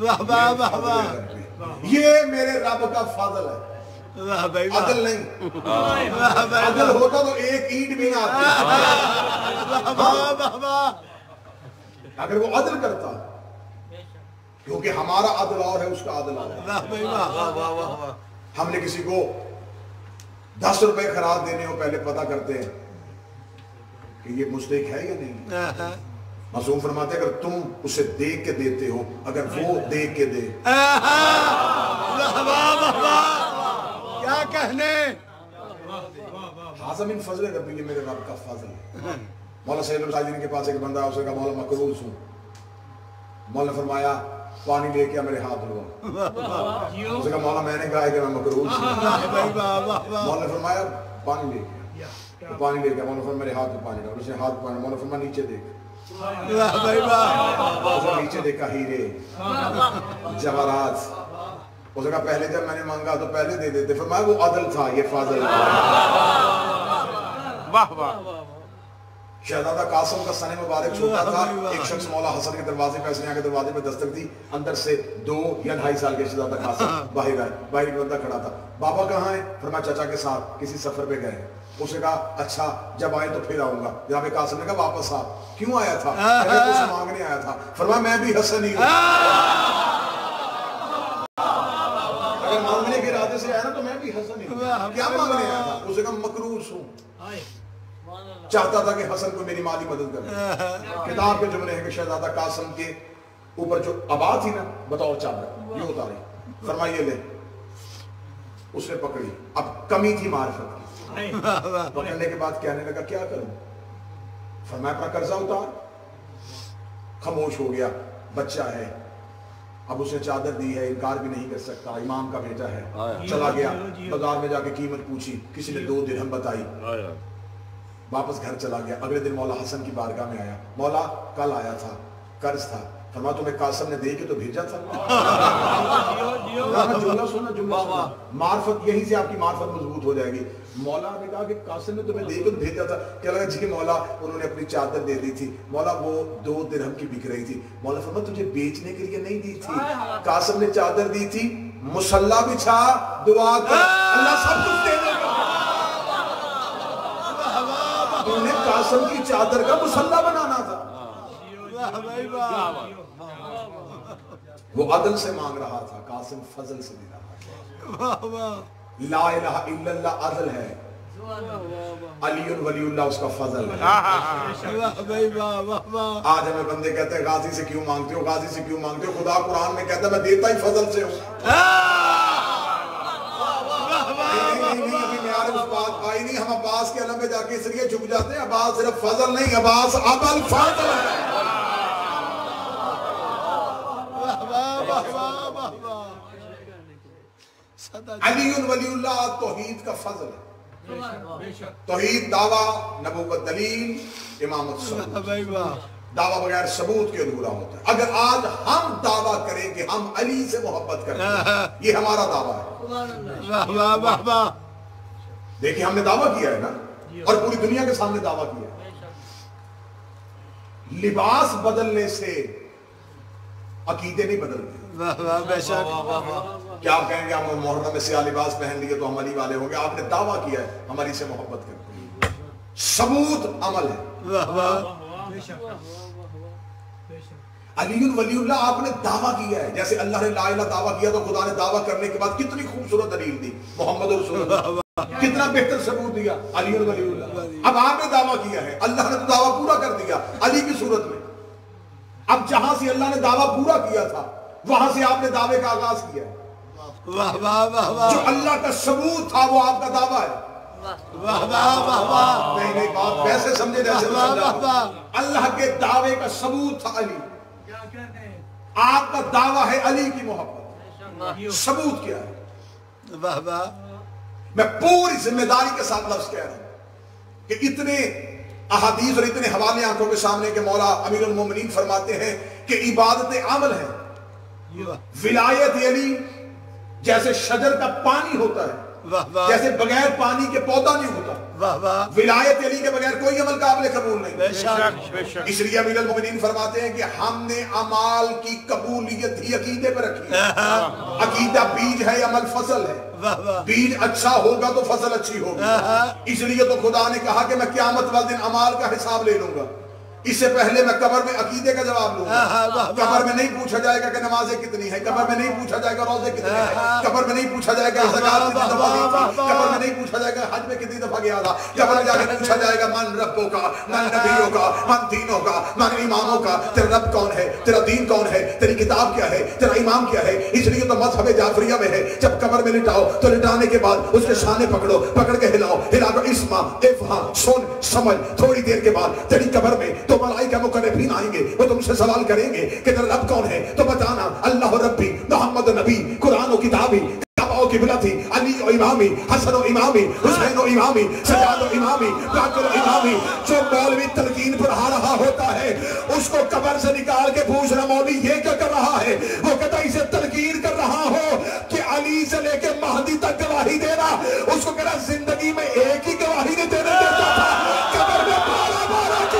واہ واہ واہ واہ، یہ میرے رب کا فضل ہے، واہ بھائی واہ، عدل نہیں۔ واہ بھائی عدل ہوتا تو ایک اینٹ بھی نہ آتی، واہ واہ واہ، اگر وہ عدل کرتا، کیونکہ ہمارا عدل اور ہے، اس کا عدل اور ہے۔ واہ بھائی واہ، ہم نے کسی کو 10 روپے خراج دینے ہو پہلے پتہ کرتے ہیں کہ یہ مستحق ہے یا نہیں۔ معصوم فرماتے ہیں اگر تم اسے دیکھ کے دیتے ہو، اگر وہ دیکھ کے دے، واہ واہ واہ واہ، کیا کہنے، حاضر من فضل ربی، یہ میرے رب کا فضل ہے۔ مولا سید الساجدین کے پاس ایک بندہ ہے، اسے کہا مولا مقروض ہوں۔ مولا نے فرمایا پانی لے کے میرے ہاتھ دھلوا۔ اسے کہا مولا میں نے کہا ہے کہ میں مقروض ہوں۔ مولا نے فرمایا پانی لے کے، پانی لے کے مولا نے فرمایا میرے ہاتھ میں پانی ڈال، اس نے ہاتھ پانی، مولا نے فرمایا نیچے دیکھ، واہ بھائی واہ، اس نے نیچے دیکھا ہیرے جواہرات، اس نے کہا پہلے جب میں نے مانگا تو پہلے دے دیتے، فرمایا وہ عدل تھا، یہ فضل ہے۔ واہ واہ، شہزادہ قاسم کا سن مبارک چھوٹا تھا. ایک شخص مولا حسن کے دروازے پہ ایسے کے دروازے پہ دستک دی. اندر سے 2 یا 2.5 سال کے شہزادہ قاسم باہر آئے. باہر ایک بندہ کھڑا تھا. بابا کہاں ہے؟ فرمایا چچا کے ساتھ کسی سفر پہ گئے. اس نے کہا اچھا جب آئے تو پھر آؤں گا. جناب قاسم نے کہا واپس آ. کیوں آیا تھا؟ کچھ مانگنے آیا تھا. فرمایا میں بھی حسن ہی ہوں. اگر مانگنے کے ارادے سے آیا نا تو میں بھی حسن ہی ہوں. کیا مانگنے آیا تھا؟ اس نے کہا مکروس ہوں. چاہتا تھا کہ حسن کو میری مالی مدد کرے. کتاب کے جملے ہیں کہ شہزادہ قاسم کے اوپر جو آباد تھی نا بطور چادر یہ اتاری. فرمایا یہ لے. اس نے پکڑی. اب کمی تھی معرفت کی. پکڑنے کے بعد کہنے لگا کیا کروں؟ فرمایا اپنا قرضہ اتار. خاموش ہو گیا. بچہ ہے. اب اس نے چادر دی ہے, انکار بھی نہیں کر سکتا. امام کا بیٹا ہے. چلا گیا بازار میں جا کے قیمت پوچھی. کسی نے 2 درہم بتائی. واپس گھر چلا گیا. اگلے دن مولا حسن کی بارگاہ میں آیا. مولا کل آیا تھا, قرض تھا. فرمایا تمہیں قاسم نے دے کے تو بھیجا تھا. جملہ سننا. معرفت یہیں سے آپ کی معرفت مضبوط ہو جائے گی. مولا نے کہا کہ قاسم نے تمہیں دے کے تو بھیجا تھا. کیا لگا جی مولا انہوں نے اپنی چادر دے دی تھی. مولا وہ 2 درہم کی بک رہی تھی. مولا فرمایا تجھے بیچنے کے لیے نہیں دی تھی. قاسم نے چادر دی تھی. مصلی بچھا دعا کر اللہ سب کچھ دے دے گا. انہیں قاسم کی چادر کا مصلی بنانا تھا. وہ عدل سے مانگ رہا تھا. قاسم فضل سے دے رہا تھا. لا الہ الا اللہ عدل ہے. علی ولی اللہ اس کا فضل ہے. آج ہمیں بندے کہتے ہیں غازی سے کیوں مانگتے ہو, غازی سے کیوں مانگتے ہو. خدا قرآن میں کہتا ہے میں دیتا ہی فضل سے ہوں. نہیں ہم عباس کے علم پہ جا کے اس لیے جھک جاتے ہیں. عباس صرف فضل نہیں, عباس عمل فضل ہے. علی ولی اللہ توحید کا فضل ہے. توحید دعویٰ, نبوت دلیل, امامت ثبوت. دعویٰ بغیر ثبوت کے ادھورا ہوتا ہے. اگر آج ہم دعویٰ کریں کہ ہم علی سے محبت کرتے ہیں, یہ ہمارا دعویٰ ہے. دیکھیں ہم نے دعویٰ کیا ہے نا, اور پوری دنیا کے سامنے دعویٰ کیا ہے. لباس بدلنے سے عقیدے نہیں بدلتے. کیا آپ کہیں گے ہم محرم میں سیاہ لباس پہن لیے تو ہم علی والے ہوں گے؟ آپ نے دعویٰ کیا ہے ہم علی سے محبت کرتے ہیں. ثبوت عمل ہے. علی ولی اللہ آپ نے دعویٰ کیا ہے. جیسے اللہ نے لا الہ دعویٰ کیا تو خدا نے دعویٰ کرنے کے بعد کتنی خوبصورت دلیل دی. محمد رسول اللہ کتنا بہتر ثبوت دیا. علی ولی اللہ. اب آپ نے دعویٰ کیا ہے, اللہ نے تو دعویٰ پورا کر دیا علی کی صورت میں. اب جہاں سے اللہ نے دعویٰ پورا کیا تھا وہاں سے آپ نے دعوے کا آغاز کیا ہے. جو اللہ کا ثبوت تھا وہ آپ کا دعویٰ ہے. نہیں بات ویسے سمجھے جیسے اللہ کے دعوے کا ثبوت تھا علی. آپ کا دعویٰ ہے علی کی محبت. ثبوت کیا ہے؟ میں پوری ذمہ داری کے ساتھ لفظ کہہ رہا ہوں کہ اتنے احادیث اور اتنے حوالے آنکھوں کے سامنے کہ مولا امیر المومنین فرماتے ہیں کہ عبادت عمل ہے. ولایت علی جیسے شجر کا پانی ہوتا ہے, جیسے بغیر پانی کے پودا نہیں ہوتا. ولایت علی کے بغیر کوئی عمل قابل قبول نہیں. اس لیے امیر المومنین فرماتے ہیں کہ ہم نے اعمال کی قبولیت ہی عقیدے پر رکھی ہے. عقیدہ بیج ہے, عمل فصل ہے. بیج اچھا ہوگا تو فصل اچھی ہوگی. اس لیے تو خدا نے کہا کہ میں قیامت والے دن اعمال کا حساب لے لوں گا. اس سے پہلے میں قبر میں عقیدے کا جواب لوں گا. قبر میں نہیں پوچھا جائے گا کہ نمازیں کتنی ہیں, قبر میں نہیں پوچھا جائے گا روزے کتنے ہیں, قبر میں نہیں پوچھا جائے گا زکات کتنی دفعہ دی تھی, قبر میں نہیں پوچھا جائے گا حج میں کتنی دفعہ گیا تھا. قبر میں جا کے پوچھا جائے گا من ربوں کا, من نبیوں کا, من دینوں کا, من اماموں کا. تیرا رب کون ہے, تیرا دین کون ہے, تیری کتاب کیا ہے, تیرا امام کیا ہے. اس لیے تو مذہب جعفریہ میں ہے جب قبر میں لٹاؤ تو لٹانے کے بعد اس کے شانے پکڑو, پکڑ کے ہلاؤ, ہلا کر اسما افہام سن سمجھ. تھوڑی دیر کے بعد تیری قبر میں تو ملائکہ مقربین آئیں گے, وہ تم سے سوال کریں گے کہ تیرا رب کون ہے, تو بتانا اللہ ربی, محمد نبی, قرآن و کتابی, کعبہ کی قبلہ تھی, علی و امامی, حسن و امامی, حسین و امامی, سجاد و امامی, باقر و امامی. جو مولوی تلقین پڑھا رہا ہوتا ہے اس کو قبر سے نکال کے پوچھنا مولوی یہ کیا کر رہا ہے, وہ کہتا اسے تلقین کر رہا ہو کہ علی سے لے کے مہدی تک گواہی دینا. اس کو کہنا زندگی میں ایک ہی گواہی نہیں دینے دیتا تھا, قبر میں 12 کی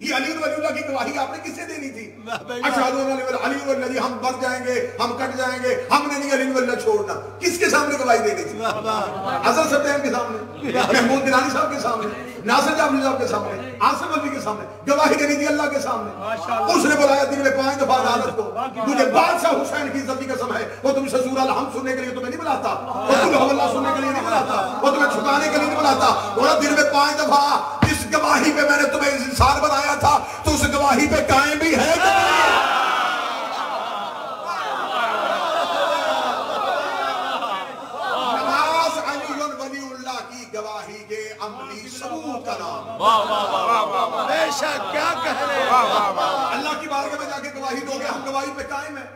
یہ علی ولی اللہ کی گواہی آپ نے کسے دینی تھی؟ اشہدو ان علی ولی اللہ، ہم مر جائیں گے، ہم کٹ جائیں گے، ہم نے نہیں علی ولی اللہ چھوڑنا. کس کے سامنے گواہی دینی تھی؟ حضرت سطح کے سامنے، محمود گیلانی صاحب کے سامنے، ناصر جعفری صاحب کے سامنے، عاصم الوی کے سامنے. گواہی دینی تھی اللہ کے سامنے. اس نے بلایا دن میں 5 دفعہ عدالت کو. تجھے بادشاہ حسین کی عزت کی قسم ہے، وہ تم سے سورہ الحمد سننے کے لیے تمہیں نہیں بلاتا، وہ تمہیں اللہ سننے کے لیے نہیں بلاتا، وہ تمہیں چھپانے کے لیے نہیں بلاتا. وہ دن میں 5 دفعہ جس گواہی پہ میں نے تمہیں انسان بنایا تھا تو اس گواہی پہ قائم بھی ہے کہ نہیں؟ نماز علی ولی اللہ کی گواہی کے عملی ثبوت کا نام. بے شک کیا کہہ رہے ہیں. اللہ کی بارگاہ میں جا کے گواہی دو گے، ہم گواہی پہ قائم ہیں.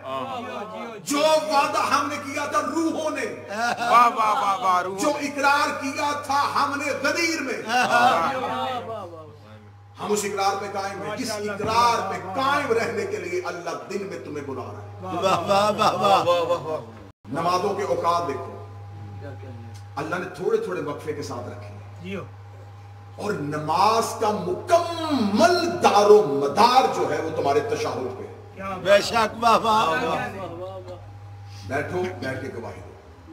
جو وعدہ ہم نے کیا تھا روحوں نے، جو اقرار کیا تھا ہم نے غدیر میں، ہم اس اقرار پہ قائم ہیں. جس اقرار پہ قائم رہنے کے لیے اللہ دن میں تمہیں بلا رہا ہے. نمازوں کے اوقات دیکھو، اللہ نے تھوڑے تھوڑے وقفے کے ساتھ رکھے، اور نماز کا مکمل دار و مدار جو ہے وہ تمہارے تشہد پہ. بے شک بابا. بیٹھو، بیٹھ کے گواہی دو.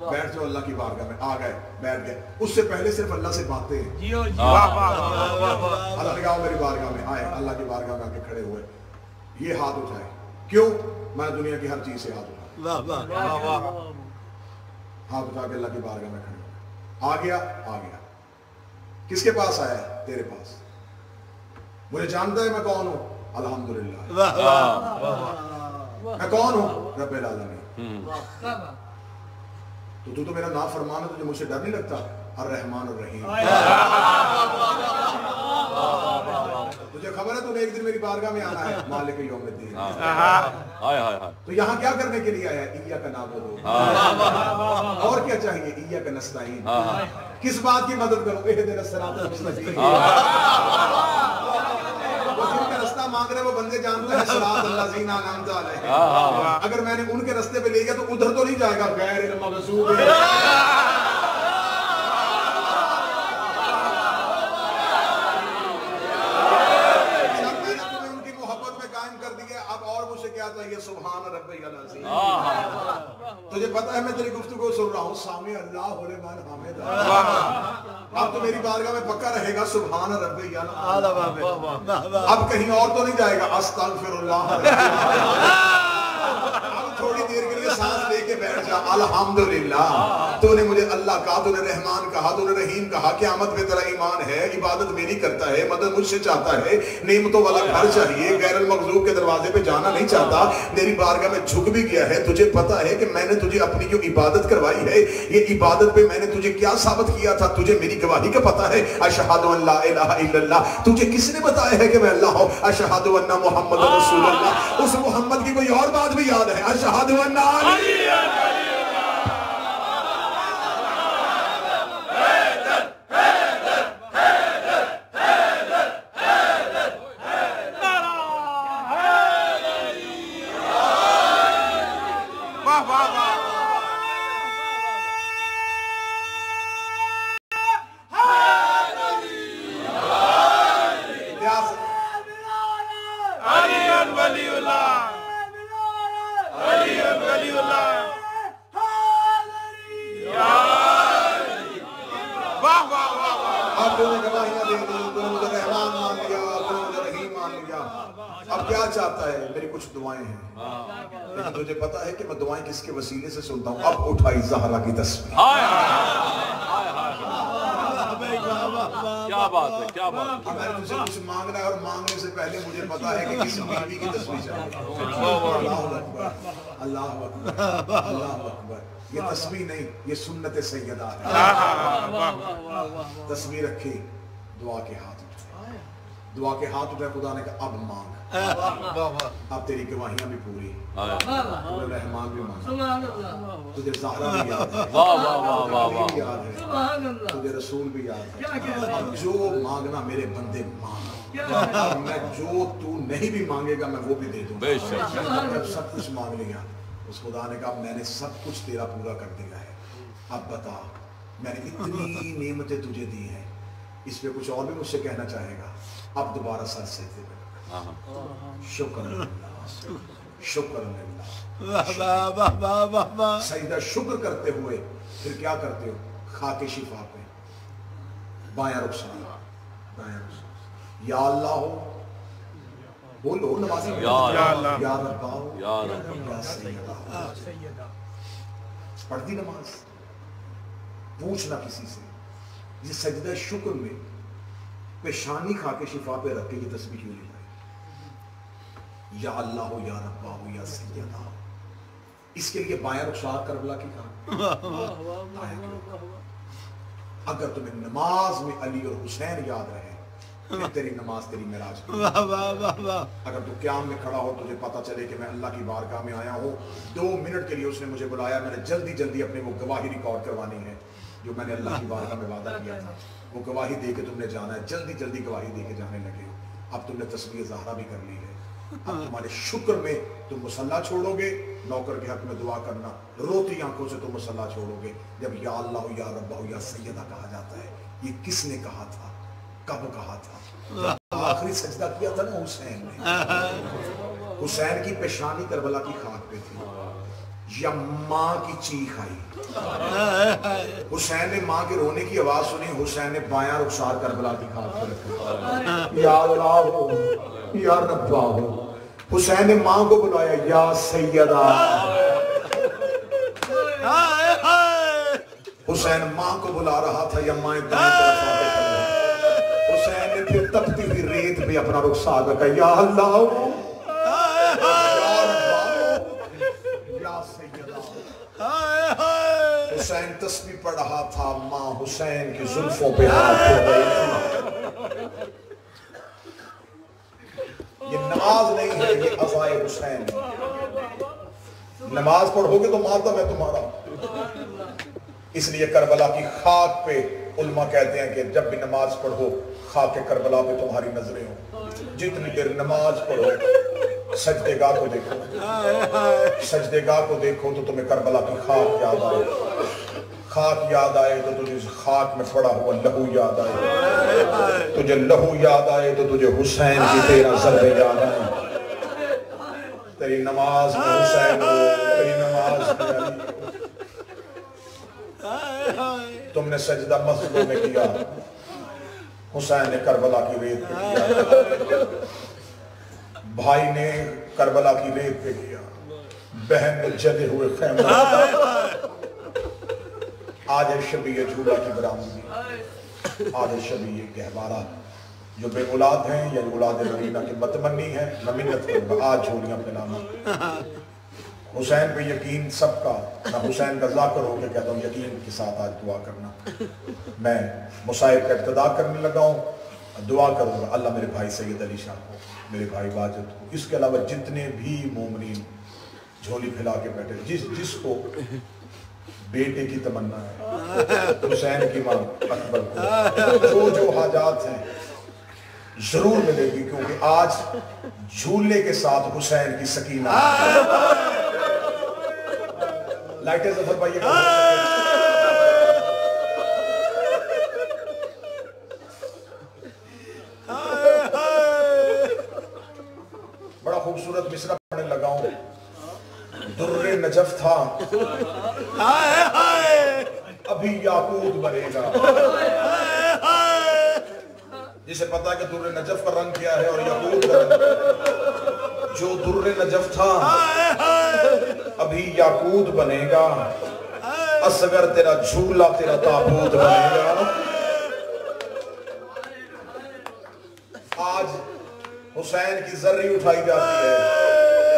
بیٹھ جاؤ اللہ کی بارگاہ میں. آ گئے، بیٹھ گئے. اس سے پہلے صرف اللہ سے باتیں ہیں. اللہ نے کہا میری بارگاہ میں آئے، اللہ کی بارگاہ میں آ کے کھڑے ہوئے. یہ ہاتھ اٹھائے. کیوں؟ میں دنیا کی ہر چیز سے ہاتھ اٹھایا. ہاتھ اٹھا کے اللہ کی بارگاہ میں کھڑے ہوئے. آ گیا، آ گیا. کس کے پاس آیا؟ تیرے پاس. مجھے جانتا ہے میں کون ہوں؟ الحمدللہ. میں کون ہوں؟ رب العالمین. تو میرا نافرمان ہے، تجھے مجھ سے ڈر نہیں لگتا؟ الرحمن الرحیم. تجھے خبر ہے تو نے ایک دن میری بارگاہ میں آنا ہے، مالک یوم الدین. تو یہاں کیا کرنے کے لیے آیا؟ ایاک نعبد. اور کیا چاہیے؟ ایاک نستعین. کس بات کی مدد کرو؟ اہدنا الصراط المستقیم. وہ جن کا رستہ مانگ رہے وہ بندے جانتے ہیں صراط الذین انعمت علیہم. اگر میں نے ان کے رستے پہ لے گیا تو ادھر تو نہیں جائے گا. غیر المغضوب. سبحان ربی العظیم. تجھے پتا ہے میں تیری گفتگو سن رہا ہوں، سامع اللہ لمن حمدہ. اب تو میری بارگاہ میں پکا رہے گا سبحان ربی العظیم. اب کہیں اور تو نہیں جائے گا استغفر اللہ. اب تھوڑی دیر کے لیے سانس لے کے بیٹھ جا. الحمدللہ تو نے مجھے اللہ کہا، تو نے رحمان کہا، تو نے رحیم کہا. قیامت میں تیرا ایمان ہے، عبادت میری کرتا ہے، مدد مجھ سے چاہتا ہے، نعمتوں والا گھر چاہیے، غیر المغضوب کے دروازے پہ جانا نہیں چاہتا. میری بارگاہ میں جھک بھی گیا ہے. تجھے پتا ہے کہ میں نے تجھے اپنی جو عبادت کروائی ہے، یہ عبادت پہ میں نے تجھے کیا ثابت کیا تھا؟ تجھے میری گواہی کا پتا ہے. اشہد ان لا الہ الا اللہ. تجھے کس نے بتایا ہے کہ میں اللہ ہوں؟ اشہد ان محمد رسول اللہ. اس محمد کی کوئی اور بات بھی یاد ہے؟ اشہد ان علی. تجھے پتا ہے کہ میں دعائیں کس کے وسیلے سے سنتا ہوں؟ اب اٹھائی زہرا کی تسبیح. کیا بات ہے، کیا بات ہے. میں تجھے کچھ مانگنا ہے اور مانگنے سے پہلے مجھے پتا ہے کہ کس بیوی کی تسبیح چاہیے. اللہ اکبر، اللہ اکبر، اللہ اکبر. یہ تسبیح نہیں، یہ سنت سیدہ ہے. تسبیح رکھی، دعا کے ہاتھ اٹھائے. دعا کے ہاتھ اٹھائے. خدا نے کہا اب مانگ. اب تیری گواہیاں بھی پوری، تجھے رحمان بھی مانگ، تجھے زہرا بھی یاد ہے، تجھے رسول بھی یاد ہے. اب جو مانگنا میرے بندے مانگ. میں جو تو نہیں بھی مانگے گا میں وہ بھی دے دوں. جب سب کچھ مانگ لیا، اس خدا نے کہا میں نے سب کچھ تیرا پورا کر دیا ہے. اب بتا، میں نے اتنی نعمتیں تجھے دی ہیں، اس پہ کچھ اور بھی مجھ سے کہنا چاہے گا؟ اب دوبارہ سر سجدے پہ. شکر شکر سجدہ شکر کرتے ہوئے پھر کیا کرتے ہو؟ خاک شفا پہ بایاں رخسار یا اللہ ہو، بولو نمازی یا اللہ، یا رب ہو، یا رب، یا سیدہ ہو۔ پڑھ دی نماز، پوچھنا کسی سے، یہ سجدہ شکر میں پیشانی خاک شفا پہ رکھ کے یہ تسبیح کیوں نہیں پڑھے؟ یا اللہ ہو، یا رب ہو، یا سیدہ ہو۔ اس کے لیے بایاں رخسار کربلا کی کہا، اگر تمہیں نماز میں علی اور حسین یاد رہے پھر تیری نماز تیری معراج کی۔ اگر تو قیام میں کھڑا ہو، تجھے پتا چلے کہ میں اللہ کی بارگاہ میں آیا ہوں، 2 منٹ کے لیے اس نے مجھے بلایا، میں نے جلدی جلدی اپنے وہ گواہی ریکارڈ کروانی ہے جو میں نے اللہ کی بارگاہ میں وعدہ کیا تھا، وہ گواہی دے کے تم نے جانا ہے، جلدی جلدی گواہی دے کے جانے لگے ہو۔ اب تم نے تسبیح ظاہرہ بھی کر لی ہے، اب تمہارے شکر میں تم مصلی چھوڑو گے، نوکر کے حق میں دعا کرنا، روتی آنکھوں سے تم مصلی چھوڑو گے۔ جب یا اللہ ہو، یا رب ہو، یا سیدہ کہا جاتا ہے، یہ کس نے کہا تھا، کب کہا تھا؟ آخری سجدہ کیا تھا نا حسین نے، حسین کی پیشانی کربلا کی خاک پہ تھی، یا ماں کی چیخ آئی، حسین نے ماں کے رونے کی آواز سنی، حسین نے بایاں رخسار کربلا کی خاک پہ رکھا، یا اللہ ہو، یا رب ہو۔ حسین نے ماں کو بلایا، یا سیدہ۔ حسین ماں کو بلا رہا تھا، یا ماں دائیں طرف آگے کھڑی۔ حسین نے پھر تپتی ہوئی ریت پہ اپنا رخسار رکھا، یا اللہ ہو، یا رب ہو، یا سیدہ۔ حسین تسبیح پڑھ رہا تھا، ماں حسین کی زلفوں پہ ہاتھ ہو گئی۔ یہ نماز نہیں ہے، یہ عزائے حسین ہے۔ نماز پڑھو گے تو ماتم ہے تمہارا۔ اس لیے کربلا کی خاک پہ علماء کہتے ہیں کہ جب بھی نماز پڑھو خاک کربلا پہ تمہاری نظریں ہوں، جتنی دیر نماز پڑھو سجدے گاہ کو دیکھو، سجدے گاہ کو دیکھو تو تمہیں کربلا کی خاک یاد آئے، خاک یاد آئے تو تجھے خاک میں پڑا ہوا لہو یاد آئے، تجھے لہو یاد آئے تو تجھے حسین کی 13 ضربے یاد آئے۔ تیری نماز میں حسین ہو، تیری نماز میں علی ہو۔ تم نے سجدہ مسجدوں میں کیا، حسین نے کربلا کی ریت پہ کیا، بھائی نے کربلا کی ریت پہ کیا، بہن نے جلے ہوئے خیمہ۔ آج ہے شبیہ جھولا کی برآمدگی، آج ہے شبیہ گہوارہ۔ جو بے اولاد ہیں یا اولاد مدینہ کے متمنی ہیں، میں منت کروں گا آج جھولیاں پھیلانا۔ حسین پہ یقین سب کا، میں حسین کا ذاکر ہو کے کہتا ہوں یقین کے ساتھ آج دعا کرنا۔ میں مصائب کا ابتدا کرنے لگا ہوں، دعا کروں گا اللہ میرے بھائی سید علی شاہ کو، میرے بھائی واجد کو، اس کے علاوہ جتنے بھی مومنین جھولی پھیلا کے بیٹھے، جس کو بیٹے کی تمنا ہے، حسین کی ماں اکبر کو جو حاجات ہیں ضرور ملے گی، کیونکہ آج جھولے کے ساتھ حسین کی سکینہ۔ لائٹیں ظفر بھائی یہ بڑا خوبصورت مصرع پڑھنے لگا ہوں۔ در نجف تھا ابھی یاقوت بنے گا، جسے پتا ہے کہ در نجف کا رنگ کیا ہے اور یاقوت کا رنگ، جو در نجف تھا ابھی یاقوت بنے گا، اصغر تیرا جھولا تیرا تابوت بنے گا۔ آج حسین کی ذری اٹھائی جاتی ہے،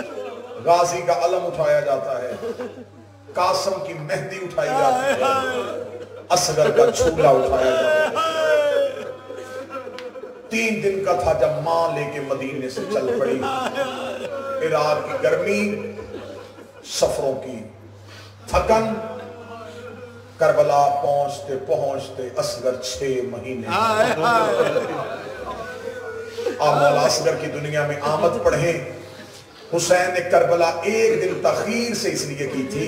غازی کا علم اٹھایا جاتا ہے، قاسم کی مہندی اٹھائی جاتی ہے، اصغر کا جھولا اٹھایا جاتا ہے۔ 3 دن کا تھا جب ماں لے کے مدینے سے چل پڑی، عراق کی گرمی، سفروں کی تھکن، کربلا پہنچتے پہنچتے اصغر 6 مہینے۔ آپ مولا اصغر کی دنیا میں آمد پڑھیں۔ حسین نے کربلا 1 دن تاخیر سے اس لیے کی تھی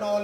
9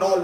9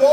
2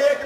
1